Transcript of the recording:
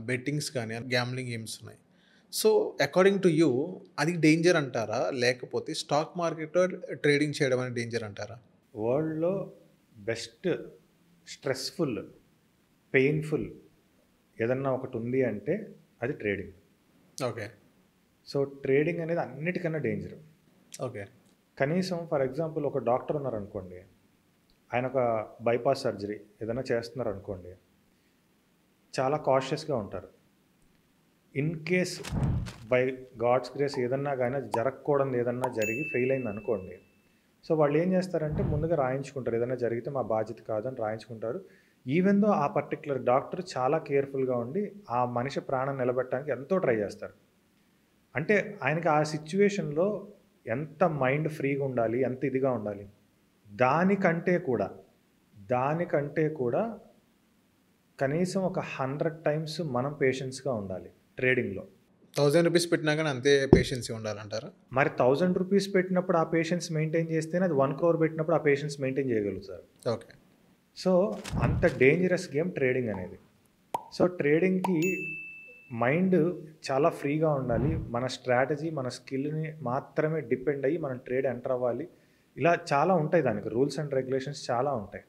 Bettings కానీ, gambling games ఉన్నాయి. So, according to you అది డేంజర్ అంటారా? లేకపోతే స్టాక్ మార్కెట్‌లో ట్రేడింగ్ చేయడం అనేది డేంజర్ అంటారా? వరల్డ్‌లో బెస్ట్ స్ట్రెస్‌ఫుల్, పెయిన్‌ఫుల్ ఏదన్నా ఒకటుంది అంటే అది ట్రేడింగ్. ఓకే. సో, ట్రేడింగ్ అనేది అన్నిటికన్నా డేంజర్. ఓకే. కనీసం ఫర్ ఎగ్జాంపుల్ ఒక డాక్టర్ ఉన్నారనుకోండి. ఆయన ఒక బైపాస్ సర్జరీ ఏదైనా చేస్తున్నారనుకోండి. చాలా కాషియస్‌గా ఉంటారు. In case by god's grace ఏదన్నా గాని అది జరగకూడనిది ఏదన్నా జరిగి ఫెయిల్ అయిందనుకోండి. సో, వాళ్ళేం చేస్తారంటే ముందుగా రాయించుకుంటారు. ఏదైనా జరిగితే మా బాధ్యత కాదని రాయించుకుంటారు. ఈవెన్ దో ఆ పర్టిక్యులర్ డాక్టర్ చాలా కేర్‌ఫుల్‌గా ఉండి ఆ మనిషి ప్రాణం నిలబెట్టడానికి ఎంతో ట్రై చేస్తారు. అంటే ఆయనకి ఆ సిట్యుయేషన్‌లో ఎంత మైండ్ ఫ్రీగా ఉండాలి, ఎంత ఇదిగా ఉండాలి. దానికంటే కూడా, దానికంటే కూడా కనీసం ఒక 100 టైమ్స్ మనం పేషెన్స్‌గా ఉండాలి ట్రేడింగ్‌లో. రూ. 1000 పెట్టినా గాని అంతే పేషెన్సీ ఉండాలంటారా? మరి రూ. 1000 పెట్టినప్పుడు ఆ పేషెన్స్ మెయింటైన్ చేస్తేనే అది 1,00,00,000 పెట్టినప్పుడు ఆ పేషెన్స్ మెయింటైన్ చేయగలుగుతారు. ఓకే. సో, అంత డేంజరస్ గేమ్ ట్రేడింగ్ అనేది. సో, ట్రేడింగ్‌కి మైండ్ చాలా ఫ్రీగా ఉండాలి. మన స్ట్రాటజీ, మన స్కిల్‌ని మాత్రమే డిపెండ్ అయ్యి మనం ట్రేడ్ ఎంటర్ అవ్వాలి. ఇలా చాలా ఉంటాయి దానికి రూల్స్ అండ్ రెగ్యులేషన్స్ చాలా ఉంటాయి.